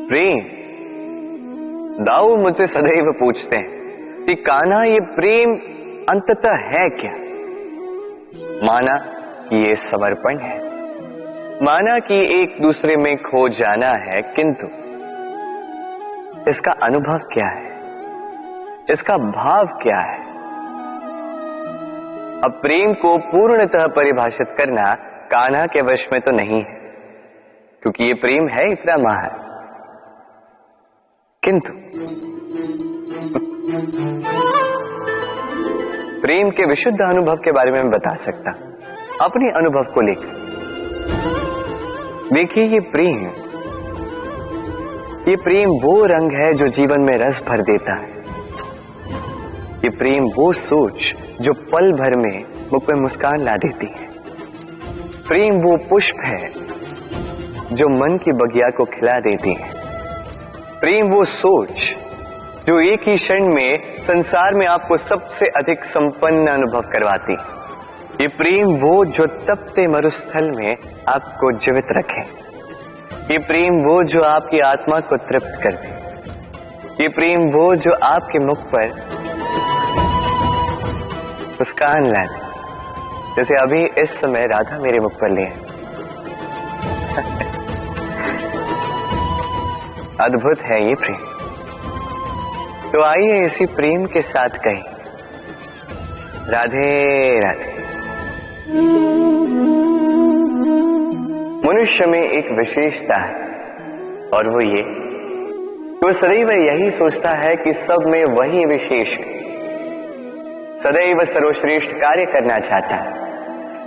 प्रेम। दाऊ मुझसे सदैव पूछते हैं कि कान्हा ये प्रेम अंततः है क्या। माना कि ये समर्पण है, माना कि एक दूसरे में खो जाना है, किंतु इसका अनुभव क्या है, इसका भाव क्या है। अब प्रेम को पूर्णतः परिभाषित करना कान्हा के वश में तो नहीं है, क्योंकि ये प्रेम है इतना महान। किंतु प्रेम के विशुद्ध अनुभव के बारे में मैं बता सकता अपने अनुभव को लेकर। देखिए, ये प्रेम वो रंग है जो जीवन में रस भर देता है। ये प्रेम वो सोच जो पल भर में मुख पे मुस्कान ला देती है। प्रेम वो पुष्प है जो मन की बगिया को खिला देती है। प्रेम वो सोच जो एक ही क्षण में संसार में आपको सबसे अधिक संपन्न अनुभव करवाती है। ये प्रेम वो जो तपते मरुस्थल में आपको जीवित रखे। ये प्रेम वो जो आपकी आत्मा को तृप्त कर दे। ये प्रेम वो जो आपके मुख पर मुस्कान ला दे, जैसे अभी इस समय राधा मेरे मुख पर ले है। अद्भुत है ये प्रेम। तो आइए इसी प्रेम के साथ कहें राधे राधे। मनुष्य में एक विशेषता है, और वो ये कि वो सदैव यही सोचता है कि सब में वही विशेष है। सदैव सर्वश्रेष्ठ कार्य करना चाहता है,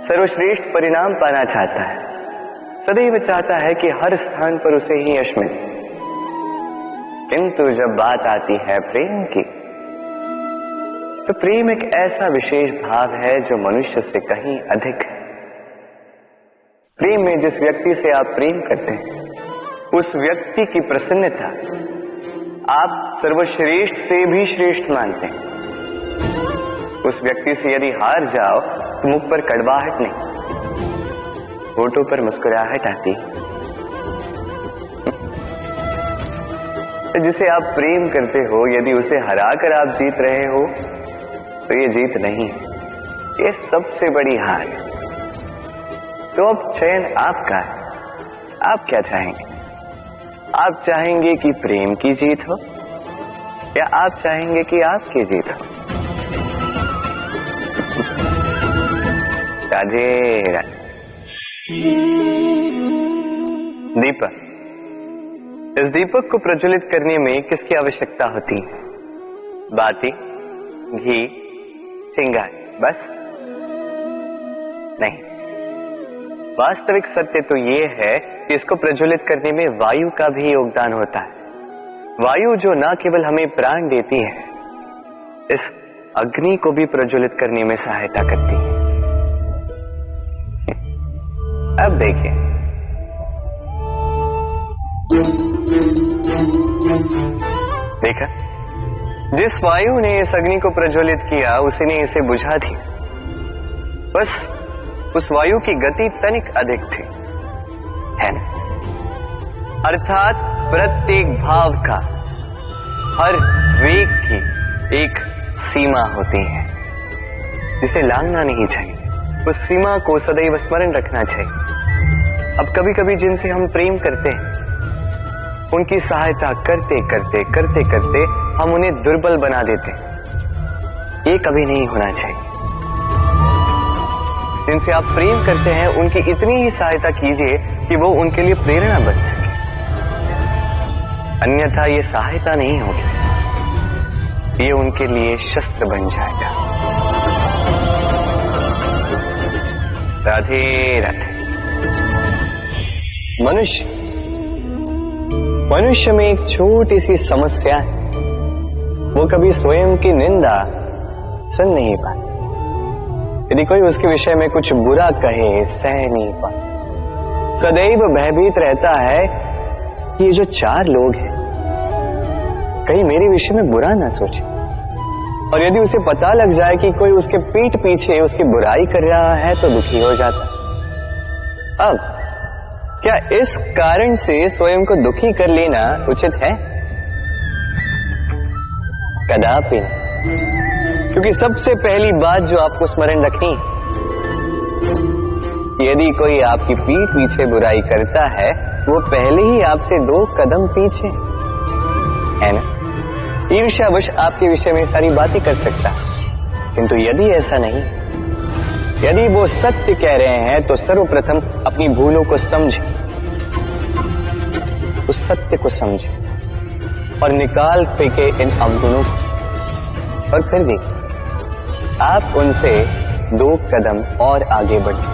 सर्वश्रेष्ठ परिणाम पाना चाहता है, सदैव चाहता है कि हर स्थान पर उसे ही यश मिले। किंतु जब बात आती है प्रेम की, तो प्रेम एक ऐसा विशेष भाव है जो मनुष्य से कहीं अधिक है। प्रेम में जिस व्यक्ति से आप प्रेम करते हैं, उस व्यक्ति की प्रसन्नता आप सर्वश्रेष्ठ से भी श्रेष्ठ मानते हैं। उस व्यक्ति से यदि हार जाओ तो मुख पर कड़वाहट नहीं, होठों पर मुस्कुराहट आती। जिसे आप प्रेम करते हो, यदि उसे हराकर आप जीत रहे हो, तो ये जीत नहीं है, ये सबसे बड़ी हार है। तो अब चयन आपका है। आप क्या चाहेंगे? आप चाहेंगे कि प्रेम की जीत हो, या आप चाहेंगे कि आपकी जीत हो? राधे राधे। दीपक, इस दीपक को प्रज्वलित करने में किसकी आवश्यकता होती है? बाती, घी, चिंगारी, बस नहीं। वास्तविक सत्य तो ये है कि इसको प्रज्वलित करने में वायु का भी योगदान होता है। वायु जो न केवल हमें प्राण देती है, इस अग्नि को भी प्रज्वलित करने में सहायता करती है। अब देखिए, देखा, जिस वायु ने इस अग्नि को प्रज्वलित किया, उसी ने इसे बुझा दिया। बस उस वायु की गति तनिक अधिक थी, है ना? अर्थात प्रत्येक भाव का, हर वेग की एक सीमा होती है, जिसे लांघना नहीं चाहिए। उस सीमा को सदैव स्मरण रखना चाहिए। अब कभी कभी जिनसे हम प्रेम करते हैं, उनकी सहायता करते करते करते करते हम उन्हें दुर्बल बना देते हैं। ये कभी नहीं होना चाहिए। जिनसे आप प्रेम करते हैं, उनकी इतनी ही सहायता कीजिए कि वो उनके लिए प्रेरणा बन सके, अन्यथा ये सहायता नहीं होगी, ये उनके लिए शस्त्र बन जाएगा। राधे राधे। मनुष्य में एक छोटी सी समस्या है, वो कभी स्वयं की निंदा सुन नहीं पाता। यदि कोई उसके विषय में कुछ बुरा कहे, सह नहीं पाता। सदैव भयभीत रहता है कि ये जो चार लोग हैं, कहीं मेरे विषय में बुरा ना सोचे। और यदि उसे पता लग जाए कि कोई उसके पीठ पीछे उसकी बुराई कर रहा है, तो दुखी हो जाता। अब क्या इस कारण से स्वयं को दुखी कर लेना उचित है? कदापि नहीं। क्योंकि सबसे पहली बात जो आपको स्मरण रखनी है, यदि कोई आपकी पीठ पीछे बुराई करता है, वो पहले ही आपसे 2 कदम पीछे है ना। ईर्ष्यावश आपके विषय में सारी बातें कर सकता है, किंतु यदि ऐसा नहीं, यदि वो सत्य कह रहे हैं तो सर्वप्रथम अपनी भूलों को समझे, उस सत्य को समझे और निकाल फेंके इन अवगुणों को, और फिर देखिए आप उनसे 2 कदम और आगे बढ़े।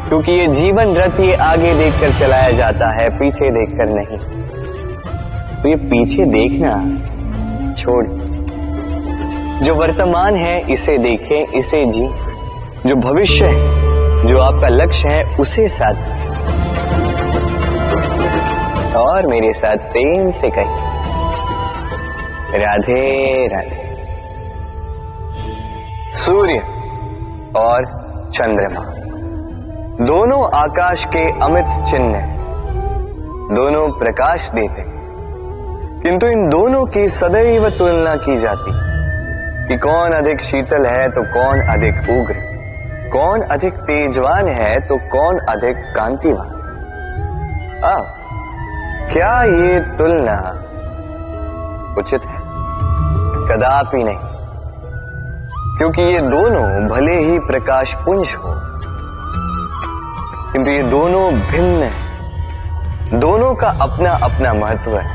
क्योंकि ये जीवन रथ ये आगे देखकर चलाया जाता है, पीछे देखकर नहीं। तो ये पीछे देखना छोड़, जो वर्तमान है इसे देखें, इसे जी। जो भविष्य है, जो आपका लक्ष्य है, उसे साथ और मेरे साथ प्रेम से कहिए, राधे राधे। सूर्य और चंद्रमा दोनों आकाश के अमित चिन्ह हैं, दोनों प्रकाश देते हैं, किंतु इन दोनों की सदैव तुलना की जाती कि कौन अधिक शीतल है तो कौन अधिक उग्र, कौन अधिक तेजवान है तो कौन अधिक कांतिवान। क्या ये तुलना उचित है? कदापि नहीं। क्योंकि ये दोनों भले ही प्रकाश पुंज हो, किंतु ये दोनों भिन्न हैं। दोनों का अपना अपना महत्व है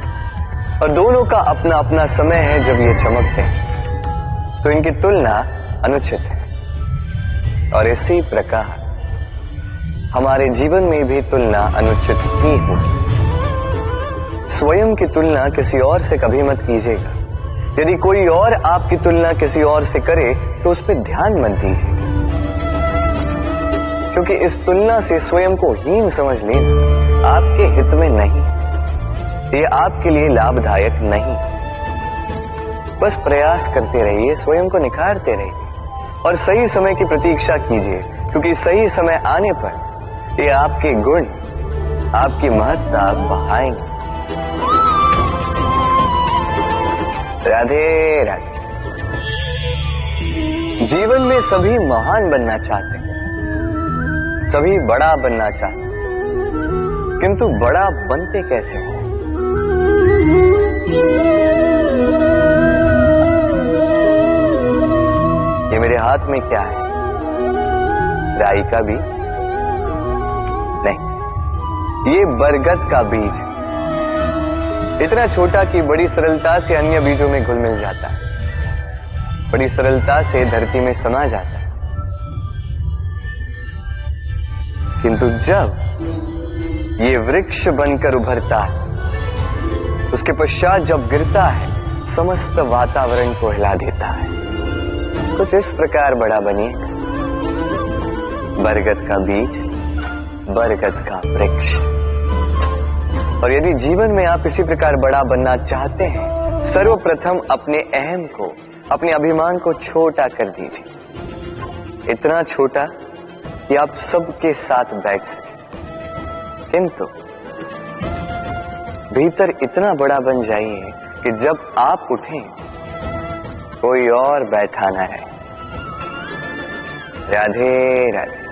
और दोनों का अपना अपना समय है जब ये चमकते हैं, तो इनकी तुलना अनुचित है। और इसी प्रकार हमारे जीवन में भी तुलना अनुचित ही होगी। स्वयं की तुलना किसी और से कभी मत कीजिएगा। यदि कोई और आपकी तुलना किसी और से करे तो उस पर ध्यान मत दीजिए, क्योंकि इस तुलना से स्वयं को हीन समझ लेना आपके हित में नहीं, ये आपके लिए लाभदायक नहीं। बस प्रयास करते रहिए, स्वयं को निखारते रहिए और सही समय की प्रतीक्षा कीजिए, क्योंकि सही समय आने पर ये आपके गुण, आपकी महत्ता बढ़ाएंगे। राधे राधे। जीवन में सभी महान बनना चाहते हैं, सभी बड़ा बनना चाहते हैं, किंतु बड़ा बनते कैसे हो? ये मेरे हाथ में क्या है? राई का बीज? नहीं, ये बरगद का बीज, इतना छोटा कि बड़ी सरलता से अन्य बीजों में घुल मिल जाता है, बड़ी सरलता से धरती में समा जाता है। किंतु जब ये वृक्ष बनकर उभरता है, उसके पश्चात जब गिरता है, समस्त वातावरण को हिला देता है। कुछ इस प्रकार बड़ा बनिए, बरगद का बीज, बरगद का वृक्ष। और यदि जीवन में आप इसी प्रकार बड़ा बनना चाहते हैं, सर्वप्रथम अपने अहम को, अपने अभिमान को छोटा कर दीजिए, इतना छोटा कि आप सबके साथ बैठ सकें। किंतु भीतर इतना बड़ा बन जाइए कि जब आप उठें कोई और बैठा ना रहे। राधे राधे।